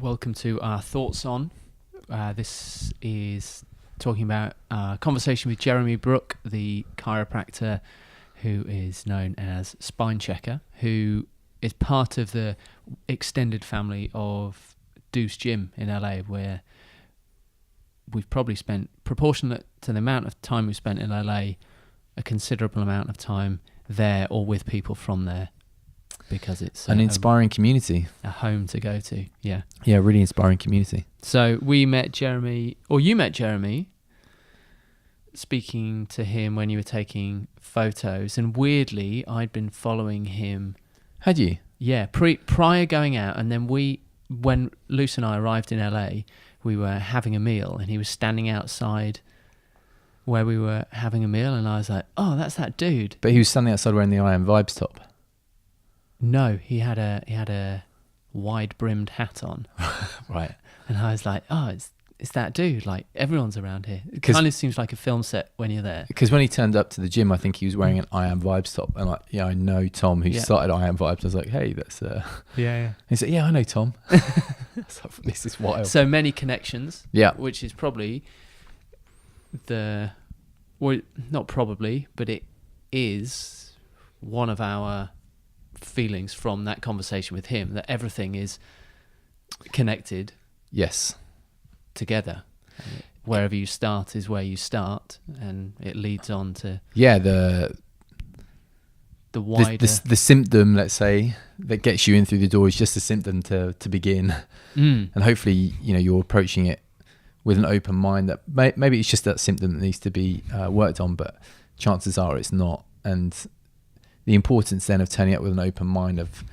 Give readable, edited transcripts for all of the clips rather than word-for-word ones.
Welcome to our thoughts on. This is talking about a conversation with Jeremy Brook, the chiropractor who is known as Spine Checker, who is part of the extended family of Deuce Gym in LA, where we've probably spent, proportionate to the amount of time we've spent in LA, a considerable amount of time there or with people from there, because it's an inspiring community, a home to go to. Yeah, really inspiring community. So we met Jeremy, or you met Jeremy, speaking to him when you were taking photos, and weirdly I'd been following him. Had you? Yeah, prior going out, and then when Luce and I arrived in LA, we were having a meal, and he was standing outside where we were having a meal, and I was like, "Oh, that's that dude." But he was standing outside wearing the I Am Vibes top. No, he had a wide-brimmed hat on. Right. And I was like, "Oh, it's that dude. Like, everyone's around here." It kind of seems like a film set when you're there. Because when he turned up to the gym, I think he was wearing an I Am Vibes top, and I know Tom, who started I Am Vibes. I was like, "Hey, that's yeah." He said, "Yeah, I know Tom." So, this is wild. So many connections. Yeah. Which is probably not probably, but it is one of our feelings from that conversation with him, that everything is connected. Yes. Together. Wherever you start is where you start, and it leads on to the wider the symptom, let's say, that gets you in through the door is just a symptom to begin. And hopefully you're approaching it with an open mind, that maybe it's just that symptom that needs to be worked on, but chances are it's not. And the importance then of turning up with an open mind, of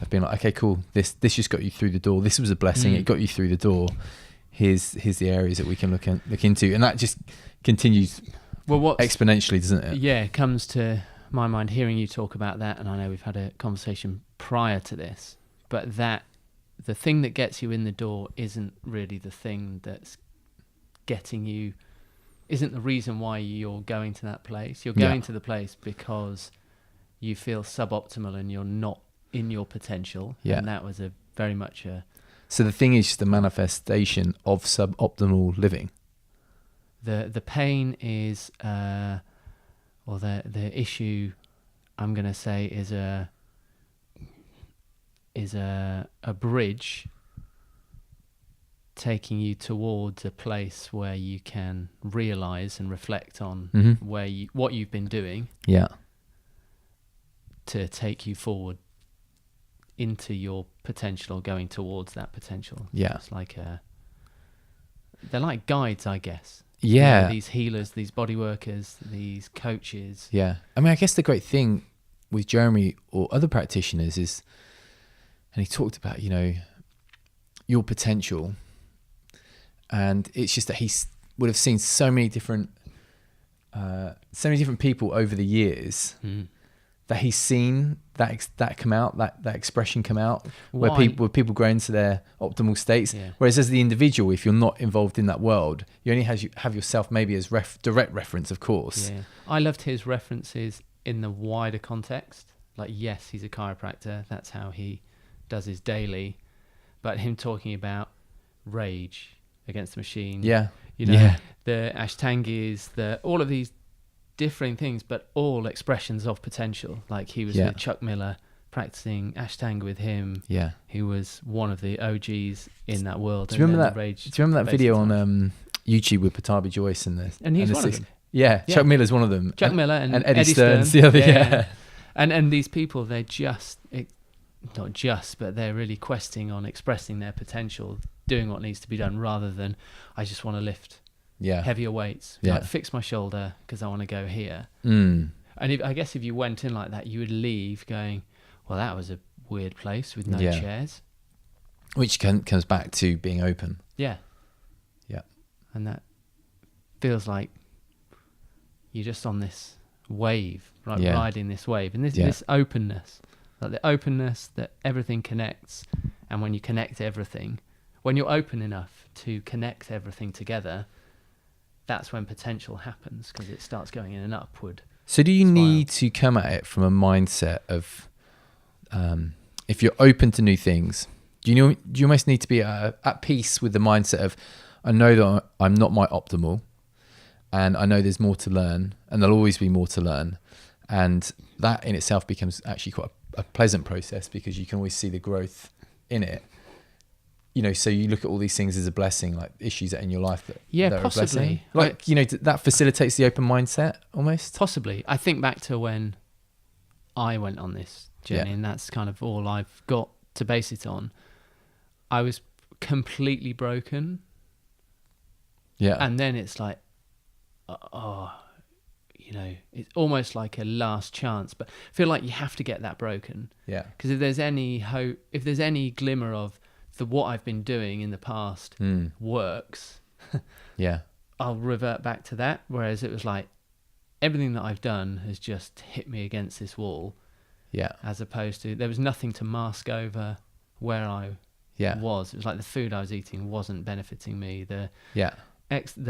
being like, okay, cool, this just got you through the door. This was a blessing. It got you through the door. Here's the areas that we can look into, and that just continues exponentially, doesn't it? Yeah, it comes to my mind hearing you talk about that, and I know we've had a conversation prior to this, but that the thing that gets you in the door isn't really the thing that's getting you, isn't the reason why you're going to that place. You're going to the place because you feel suboptimal and you're not in your potential. And that was very much a... So the thing is just a manifestation of suboptimal living. The pain is, or the issue, I'm going to say, is a bridge taking you towards a place where you can realize and reflect on what you've been doing. Yeah. To take you forward into your potential, or going towards that potential. Yeah. It's like they're like guides, I guess. Yeah. You know, these healers, these body workers, these coaches. Yeah. I mean, I guess the great thing with Jeremy or other practitioners is, and he talked about, your potential, and it's just that he would have seen so many different people over the years that he's seen that come out, that expression come out, where people grow into their optimal states. Yeah. Whereas as the individual, if you're not involved in that world, you only have yourself maybe as direct reference, of course. Yeah. I loved his references in the wider context. Like, yes, he's a chiropractor. That's how he does his daily. But him talking about rage against the machine. Yeah. The Ashtangis, all of these differing things, but all expressions of potential. Like, he was with Chuck Miller, practicing Ashtanga with him. Yeah. He was one of the OGs in that world. Do you remember that video on YouTube with Patabi Joyce and he's one of them. Yeah. Chuck Miller's one of them. Chuck Miller and Eddie Stern's the other. Yeah. And these people, they're not just, but they're really questing on expressing their potential, doing what needs to be done, rather than, I just want to lift heavier weights, like fix my shoulder because I want to go here. And I guess if you went in like that, you would leave going, well, that was a weird place with no chairs. Which comes back to being open. Yeah. And that feels like you're just on this wave, like riding this wave, and this openness, like the openness that everything connects. And when you connect everything, when you're open enough to connect everything together, that's when potential happens, because it starts going in an upward. So do you need to come at it from a mindset of, if you're open to new things, Do you almost need to be at peace with the mindset of, I know that I'm not my optimal, and I know there's more to learn, and there'll always be more to learn, and that in itself becomes actually quite a pleasant process because you can always see the growth in it. You know, so you look at all these things as a blessing, like issues that are in your life that are possibly. a blessing. Like, you know, that facilitates the open mindset almost. Possibly. I think back to when I went on this journey, and that's kind of all I've got to base it on. I was completely broken. Yeah. And then it's like, you know, it's almost like a last chance, but I feel like you have to get that broken. Yeah. Because if there's any hope, if there's any glimmer of what I've been doing in the past works, yeah, I'll revert back to that. Whereas it was like everything that I've done has just hit me against this wall. Yeah. As opposed to, there was nothing to mask over where I was. It was like the food I was eating wasn't benefiting me. The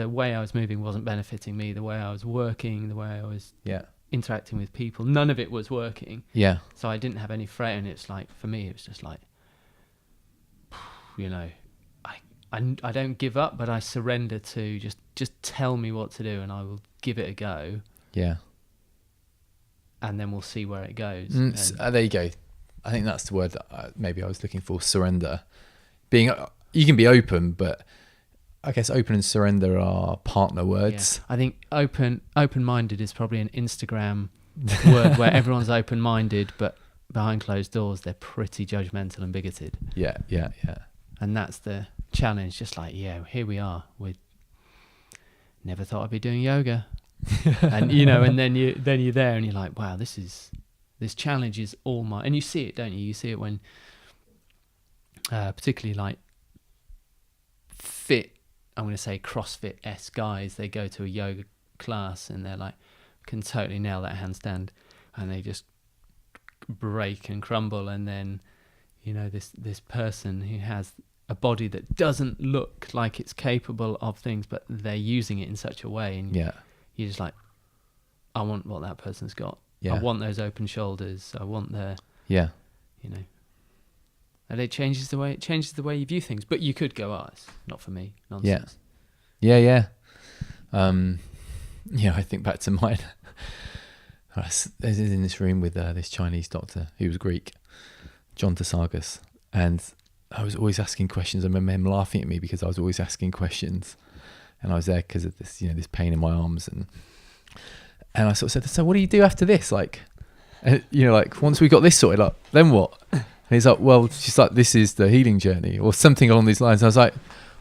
way I was moving wasn't benefiting me. The way I was working, the way I was interacting with people, none of it was working. Yeah. So I didn't have any freight, and it's like, for me, it was just like, you know, I don't give up, but I surrender to just tell me what to do, and I will give it a go. Yeah. And then we'll see where it goes. There you go. I think that's the word that maybe I was looking for. Surrender. You can be open, but I guess open and surrender are partner words. Yeah. I think open-minded is probably an Instagram word where everyone's open-minded, but behind closed doors they're pretty judgmental and bigoted. Yeah. And that's the challenge. Just like, here we are. We never thought I'd be doing yoga, and you know, and then you're there, and you're like, wow, this challenge is all mine. And you see it, don't you? You see it when, particularly like fit, I'm going to say CrossFit-esque guys, they go to a yoga class and they're like, can totally nail that handstand, and they just break and crumble. And then, you know, this person who has a body that doesn't look like it's capable of things, but they're using it in such a way, and you're just like, I want what that person's got. I want those open shoulders. I want you know, and it changes the way you view things. But you could go, it's not for me, nonsense. Yeah. I think back to mine. I was in this room with this Chinese doctor who was Greek, John Tasagas, and I was always asking questions. I remember him laughing at me because I was always asking questions, and I was there because of this, this pain in my arms, and I sort of said, so what do you do after this? Like, like once we got this sorted, like, then what? And he's like, well, she's like, this is the healing journey, or something along these lines. And I was like,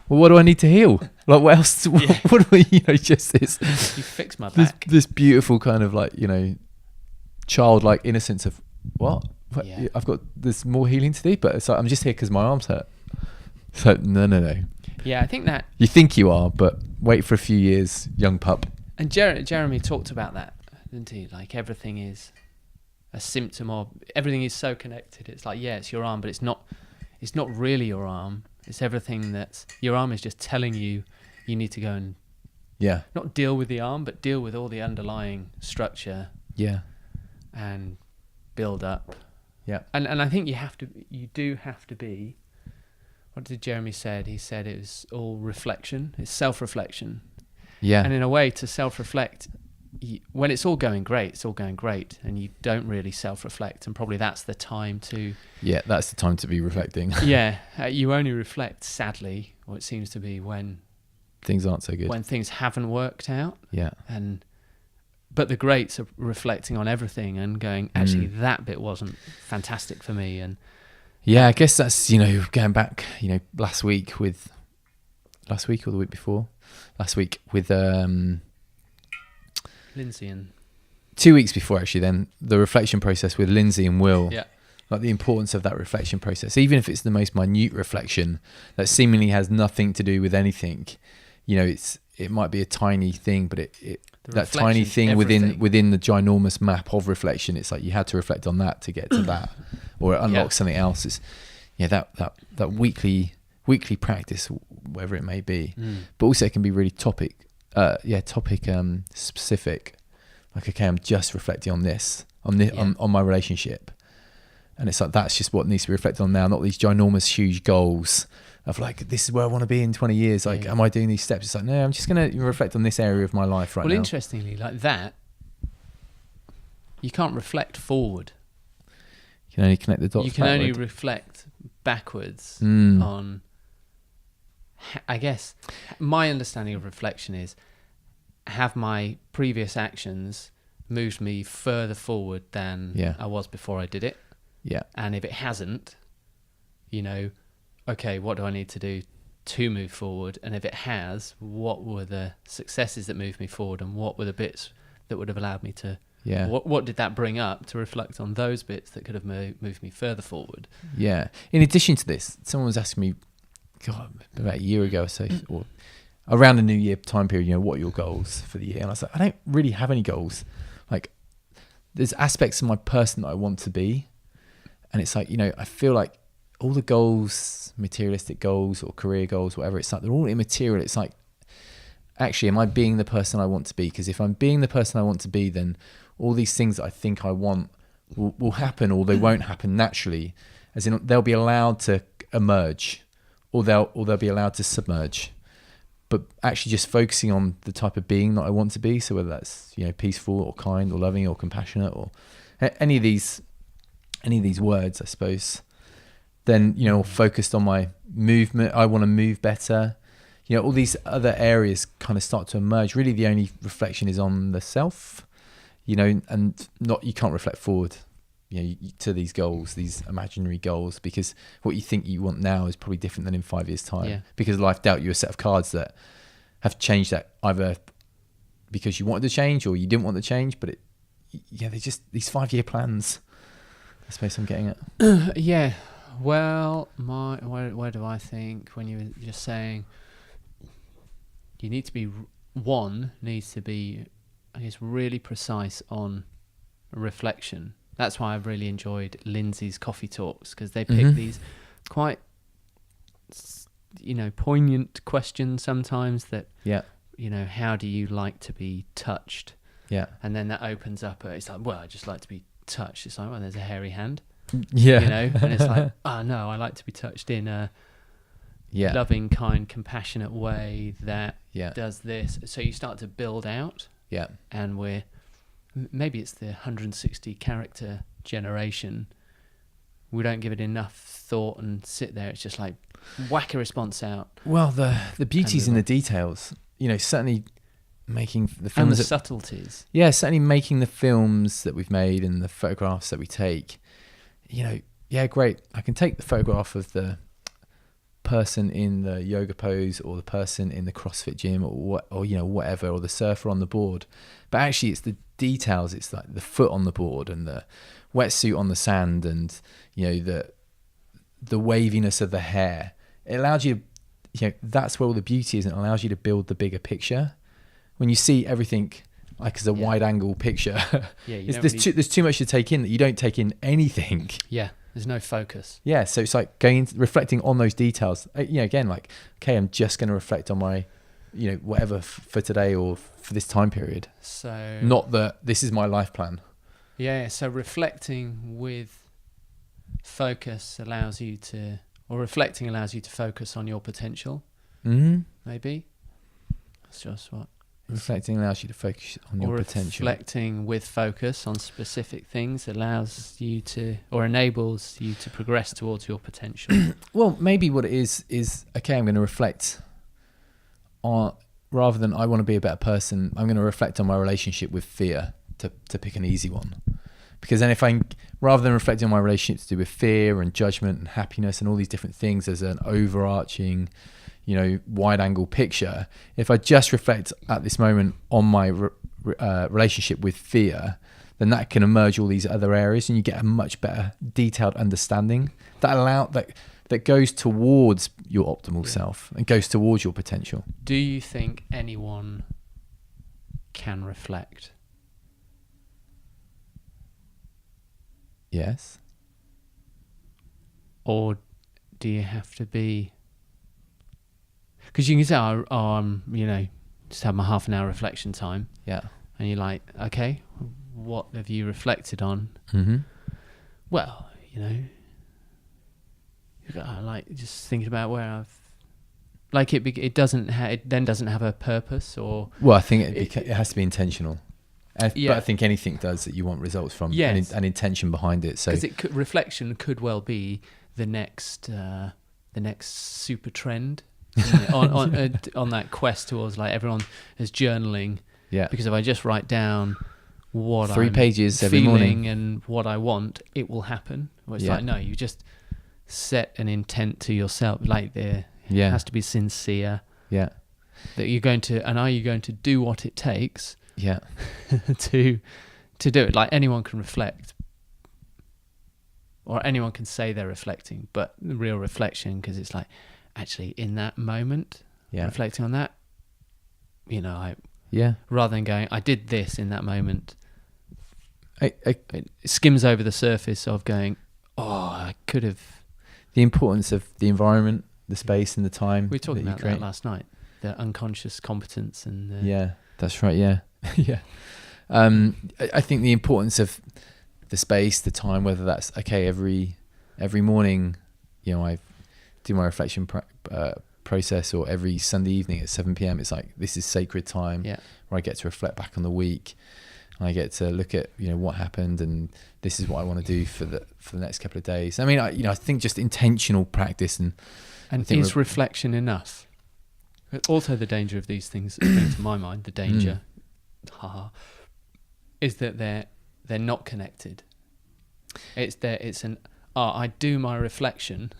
well, what do I need to heal? Like, what else? What do we, just this? You fix my back. This beautiful kind of like, childlike innocence of what? Yeah. I've got this more healing to do, but it's like, I'm just here because my arms hurt. It's like, no. Yeah, I think that you think you are, but wait for a few years, young pup. And Jeremy talked about that, didn't he? Like, everything is a symptom of, everything is so connected. It's like, it's your arm, but it's not really your arm. It's everything that's, your arm is just telling you need to go and not deal with the arm, but deal with all the underlying structure. Yeah. And build up. Yeah. And I think you do have to be, what did Jeremy said? He said it was all reflection. It's self-reflection. Yeah. And in a way, to self-reflect, when it's all going great, and you don't really self-reflect, and probably that's the time to... Yeah, that's the time to be reflecting. You only reflect, sadly, or it seems to be, when... things aren't so good. When things haven't worked out. Yeah. But the greats are reflecting on everything and going, actually, that bit wasn't fantastic for me. And I guess that's, going back, last week or the week before? Last week with Lindsay and 2 weeks before, actually, then the reflection process with Lindsay and Will. Yeah. Like the importance of that reflection process, even if it's the most minute reflection that seemingly has nothing to do with anything, it might be a tiny thing, but that tiny thing within the ginormous map of reflection, it's like you had to reflect on that to get to that, or it unlocks something else. It's that weekly practice, whatever it may be. But also it can be really topic specific. Like, okay, I'm just reflecting on this, on my relationship, And it's like, that's just what needs to be reflected on now, not these ginormous, huge goals of like, this is where I want to be in 20 years. Like, am I doing these steps? It's like, no, I'm just going to reflect on this area of my life right now. Well, interestingly, like that, you can't reflect forward. You can only connect the dots. You can backward. only reflect backwards on, I guess, my understanding of reflection is, have my previous actions moved me further forward than I was before I did it? Yeah. And if it hasn't, you know, okay, what do I need to do to move forward? And if it has, what were the successes that moved me forward, and what were the bits that would have allowed me to, what did that bring up to reflect on those bits that could have moved me further forward? Yeah. In addition to this, someone was asking me, God, about a year ago or so, or around the New Year time period, you know, what are your goals for the year? And I was like, I don't really have any goals. Like, there's aspects of my person that I want to be. And it's like, you know, I feel like all the goals, materialistic goals or career goals, whatever, it's like they're all immaterial. It's like, actually, am I being the person I want to be? Because if I'm being the person I want to be, then all these things that I think I want will happen, or they won't happen naturally. As in, they'll be allowed to emerge, or they'll be allowed to submerge. But actually just focusing on the type of being that I want to be. So whether that's, you know, peaceful or kind or loving or compassionate or any of these words, I suppose, then, you know, focused on my movement. I want to move better. You know, all these other areas kind of start to emerge. Really, the only reflection is on the self, you know, and you can't reflect forward, you know, to these goals, these imaginary goals, because what you think you want now is probably different than in 5 years' time. Because life dealt you a set of cards that have changed that either because you wanted to change or you didn't want to change. But they're just these 5-year plans. I suppose I'm getting it. Yeah. Well, where do I think when you were just saying you need to be, needs to be, I guess, really precise on reflection. That's why I've really enjoyed Lindsay's coffee talks, because they pick these quite, you know, poignant questions sometimes that, you know, how do you like to be touched? Yeah. And then that opens up, it's like, well, I just like to be touched. It's like, well, there's a hairy hand. Yeah. You know, and it's like, oh no, I like to be touched in a loving, kind, compassionate way that does this. So you start to build out. Yeah. And maybe it's the 160 character generation. We don't give it enough thought and sit there. It's just like whack a response out. Well, the beauty's in the details. You know, certainly making the films. And the subtleties. Yeah, certainly making the films that we've made and the photographs that we take. You know, yeah, great. I can take the photograph of the person in the yoga pose, or the person in the CrossFit gym, or you know, whatever, or the surfer on the board. But actually, it's the details. It's like the foot on the board and the wetsuit on the sand, and you know, the waviness of the hair. It allows you, you know, that's where all the beauty is, and it allows you to build the bigger picture. When you see everything like as a wide angle picture, there's too much to take in that you don't take in anything. Yeah, there's no focus. Yeah, so it's like reflecting on those details. You know, again, like, okay, I'm just going to reflect on my, you know, whatever for today or for this time period. So not that this is my life plan. Yeah, so reflecting with focus allows you to, or reflecting allows you to focus on your potential. Maybe that's just what. Reflecting allows you to focus on your potential. Reflecting with focus on specific things allows you to, or enables you to progress towards your potential. Well, maybe what it is okay, I'm going to reflect on, rather than I want to be a better person, I'm going to reflect on my relationship with fear, to pick an easy one. Because then rather than reflecting on my relationship to do with fear and judgment and happiness and all these different things as an overarching, you know, wide angle picture, if I just reflect at this moment on my relationship with fear, then that can emerge all these other areas, and you get a much better detailed understanding that goes towards your optimal self and goes towards your potential. Do you think anyone can reflect? Yes. Or do you have to be... Because you can say, you know, just have my half an hour reflection time. Yeah. And you're like, okay, what have you reflected on? Well, you know, like just thinking about where I've, like it doesn't it then doesn't have a purpose, or Well, I think it has to be intentional. Yeah. But I think anything does that you want results from, Yes. an intention behind it. So because reflection could well be the next super trend, isn't it? on that quest towards, like, everyone is journaling. yeah, Because if I just write down what 3 I'm pages every feeling morning. and what I want, it will happen. Well, it's Yeah. like, no, you just set an intent to yourself. Like, it Yeah, has to be sincere. yeah, That you're going to, and are you going to do what it takes yeah, to do it? Like, anyone can reflect, or anyone can say they're reflecting, but the real reflection, because it's like, actually in that moment, yeah, reflecting on that, you know, yeah. rather than going, I did this in that moment, I, it skims over the surface of going, oh, I could have. the importance of the environment, the space, and the time. We were talking that you about create. that last night, the unconscious competence and the, Yeah, that's right. Yeah, yeah. I think the importance of the space, the time, whether that's every morning, you know, I do my reflection process, or every Sunday evening at 7 p.m. It's like, this is sacred time where I get to reflect back on the week, and I get to look at, you know, what happened, and this is what I want to do for the next couple of days. I mean, I think just intentional practice and is reflection enough? Also, the danger of these things, brings to my mind, the danger, is that they're not connected. It's I do my reflection.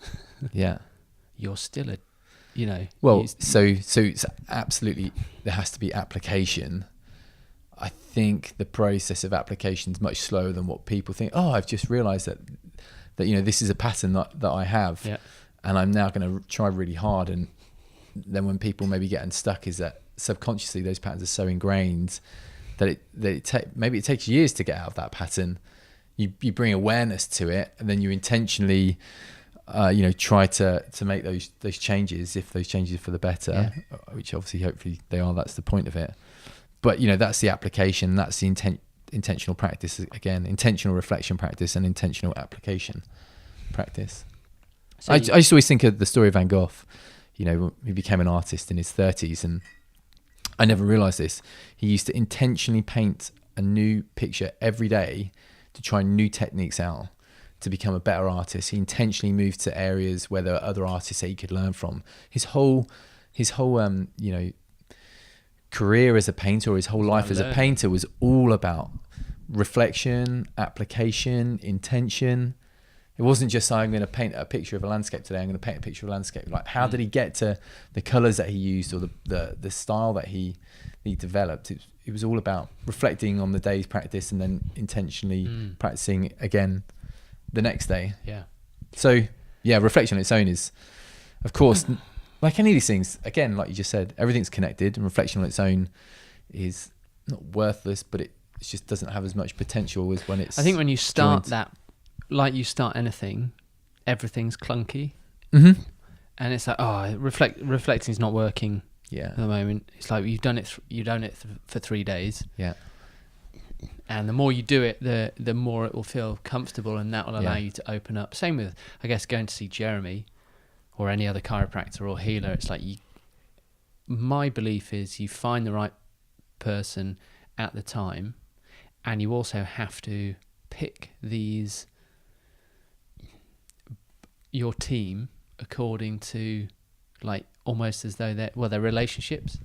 yeah. You're still you know. Well, so it's absolutely, there has to be application. I think the process of application is much slower than what people think. Oh, I've just realised that you know, this is a pattern that I have, and I'm now going to try really hard. And then when people maybe get unstuck, is that subconsciously those patterns are so ingrained that maybe it takes years to get out of that pattern. You bring awareness to it, and then you intentionally, you know, try to make those changes, if those changes are for the better, which obviously, hopefully they are. That's the point of it. But, you know, that's the application. That's the intentional practice. Again, intentional reflection practice and intentional application practice. So I just always think of the story of Van Gogh. You know, he became an artist in his 30s, and I never realised this. He used to intentionally paint a new picture every day to try new techniques out to become a better artist. He intentionally moved to areas where there were other artists that he could learn from. His whole you know, career as a painter, or his whole life as a painter, was all about reflection, application, intention. It wasn't just, I'm going to paint a picture of a landscape today, I'm going to paint a picture of a landscape. Like, how did he get to the colours that he used, or the style that he developed? It was all about reflecting on the day's practice and then intentionally practicing again the next day. Yeah. So, yeah, reflection on its own is, of course, like any of these things, again, like you just said, everything's connected, and reflection on its own is not worthless, but it just doesn't have as much potential as when it's, I think when you start that, like you start anything, everything's clunky. Mm-hmm. And it's like, oh, reflecting's not working at the moment. It's like, you've done it for 3 days. Yeah. And the more you do it, the more it will feel comfortable, and that will allow you to open up. Same with, I guess, going to see Jeremy or any other chiropractor or healer. It's like, my belief is you find the right person at the time, and you also have to pick your team according to, like, almost as though they're relationships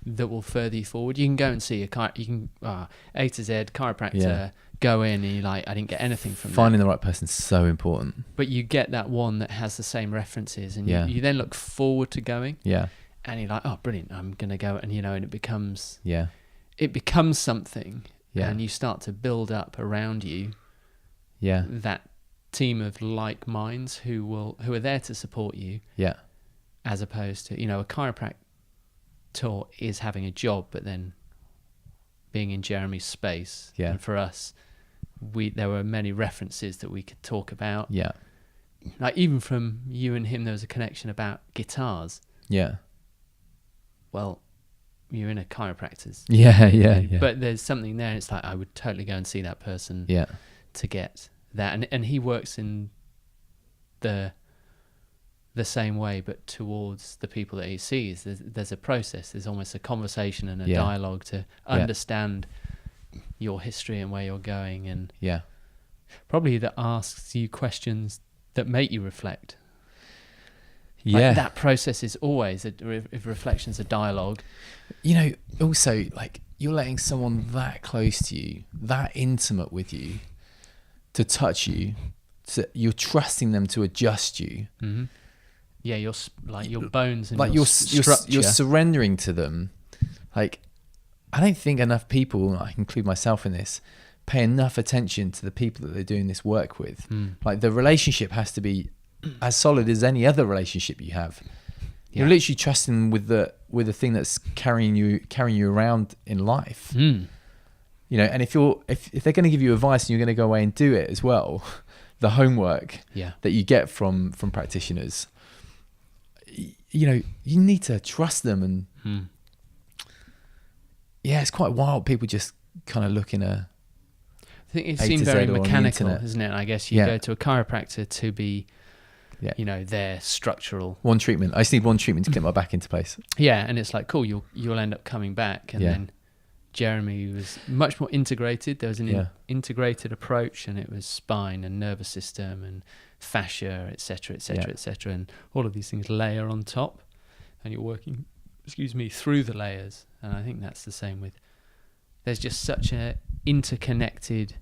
that will further you forward. You can go and see A to Z chiropractor, go in, and you're like, I didn't get anything from finding the right person is so important. But you get that one that has the same references, and you then look forward to going. Yeah. And you're like, oh, brilliant, I'm gonna go, and and it becomes something. Yeah. And you start to build up around you that team of like minds who are there to support you. Yeah. As opposed to, a chiropractor is having a job, but then being in Jeremy's space. Yeah. And for us, there were many references that we could talk about. Yeah. Like, even from you and him, there was a connection about guitars. Yeah. Well, you're in a chiropractor's. Yeah. But there's something there. It's like, I would totally go and see that person. Yeah. To get that, and he works in the same way, but towards the people that he sees. There's a process. There's almost a conversation and a dialogue to understand your history and where you're going, and probably that asks you questions that make you reflect. Like, that process is always if reflection's a dialogue. You know, also, like, you're letting someone that close to you, that intimate with you, to touch you, so you're trusting them to adjust you. Mm-hmm. Yeah, your bones and like your structure. You're surrendering to them. Like, I don't think enough people, I include myself in this, pay enough attention to the people that they're doing this work with. Like, the relationship has to be as solid as any other relationship you have. You're literally trusting with the thing that's carrying you around in life. You know, and if they're going to give you advice and you're going to go away and do it as well, the homework that you get from practitioners, you know, you need to trust them. And it's quite wild. People just kind of look in I think it seems very mechanical, isn't it? I guess you go to a chiropractor to be, you know, their structural. One treatment. I just need one treatment to get my back into place. Yeah, and it's like, cool, you'll end up coming back. And then Jeremy was much more integrated. There was an integrated approach, and it was spine and nervous system and fascia, etc., etc., etc., and all of these things layer on top, and you're working, through the layers. And I think that's the same with. There's just such a interconnected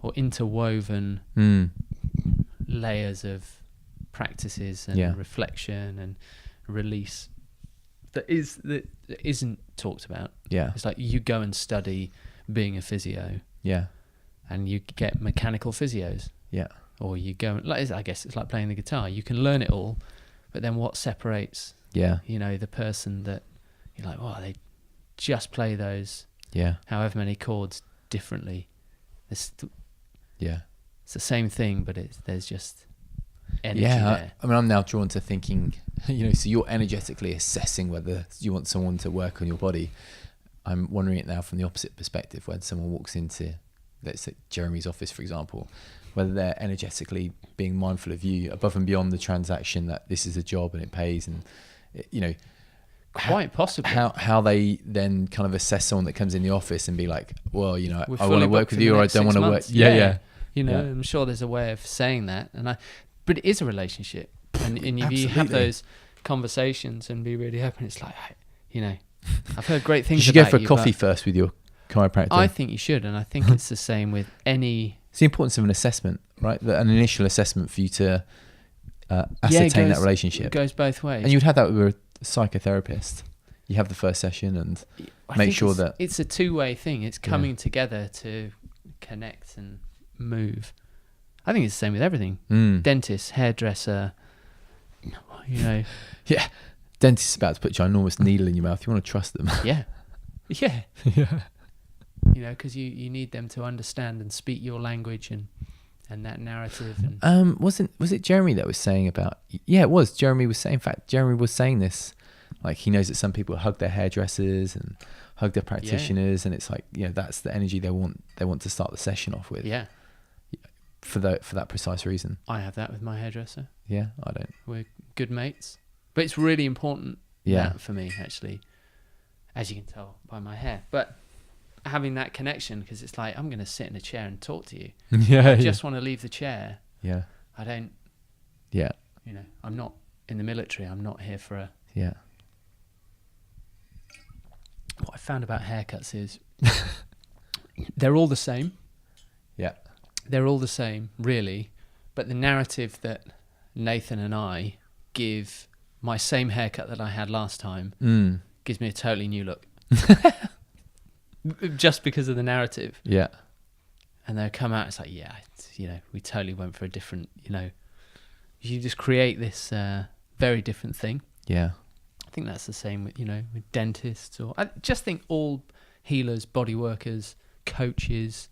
or interwoven layers of practices and reflection and release that isn't talked about. It's like you go and study being a physio, and you get mechanical physios, or you go, like, I guess it's like playing the guitar. You can learn it all, but then what separates you know, the person that you're like, wow, they just play those however many chords differently. It's the same thing, but there's just energy there. I mean, I'm now drawn to thinking, you know, so you're energetically assessing whether you want someone to work on your body. I'm wondering it now from the opposite perspective, when someone walks into, let's say, Jeremy's office, for example, whether they're energetically being mindful of you above and beyond the transaction, that this is a job and it pays, and, you know, quite possibly how they then kind of assess someone that comes in the office and be like, well, you know, I want to work with you, or I don't want to work. You know, I'm sure there's a way of saying that, but it is a relationship, and if you have those conversations and be really open, it's like, you know, I've heard great things. You should about go for a coffee first with your chiropractor. I think you should, and I think it's the same with any. It's the importance of an assessment, right? An initial assessment for you to ascertain that relationship. It goes both ways, and you'd have that with a psychotherapist. You have the first session and make sure that it's a two-way thing. It's coming together to connect and move. I think it's the same with everything. Dentist, hairdresser, you know. Dentist's about to put an enormous needle in your mouth. You want to trust them. Yeah. You know, because you need them to understand and speak your language and that narrative. And was it Jeremy that was saying about? Yeah, it was. Jeremy was saying. In fact, Jeremy was saying this. Like, he knows that some people hug their hairdressers and hug their practitioners, and it's like, you know, that's the energy they want to start the session off with. Yeah. For that precise reason. I have that with my hairdresser. Yeah, I don't. We're good mates, but it's really important. That for me, actually, as you can tell by my hair, but having that connection, because it's like, I'm going to sit in a chair and talk to you. I just want to leave the chair. I don't. You know, I'm not in the military. I'm not here for a. What I found about haircuts is they're all the same. They're all the same, really. But the narrative that Nathan and I give my same haircut that I had last time gives me a totally new look. Just because of the narrative. And they'll come out, it's like, you know, we totally went for a different, you know, you just create this very different thing. I think that's the same with, you know, with dentists, or I just think all healers, body workers, coaches.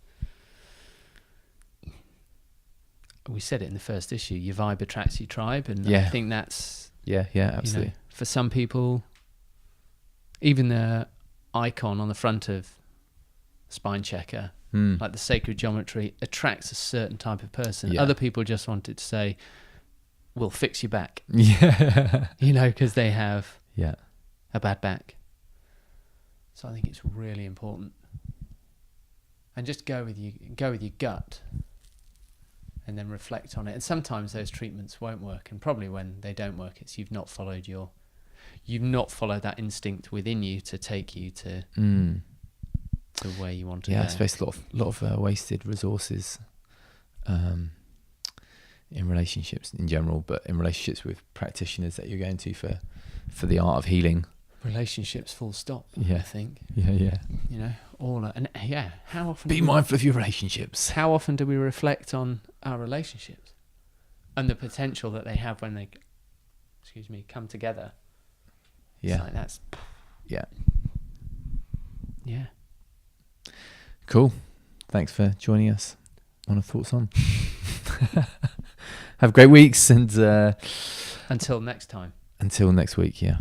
We said it in the first issue, your vibe attracts your tribe, and I think that's absolutely. You know, for some people, even the icon on the front of Spine Checker Like the sacred geometry attracts a certain type of person. Yeah. Other people just wanted to say, we'll fix your back. Yeah. Because they have Yeah. a bad back. So I think it's really important. And just go with your gut and then reflect on it. And sometimes those treatments won't work, and probably when they don't work, it's you've not followed that instinct within you to take you to where you want to go. Yeah, I suppose a lot of wasted resources in relationships in general, but in relationships with practitioners that you're going to for the art of healing. Relationships, full stop. Yeah. I think. Yeah. How often Be mindful of your relationships. How often do we reflect on our relationships and the potential that they have when they, come together? Yeah. It's like that's. Yeah. Yeah. Cool. Thanks for joining us on A Thoughts On. Have great weeks, and until next time. Until next week. Yeah.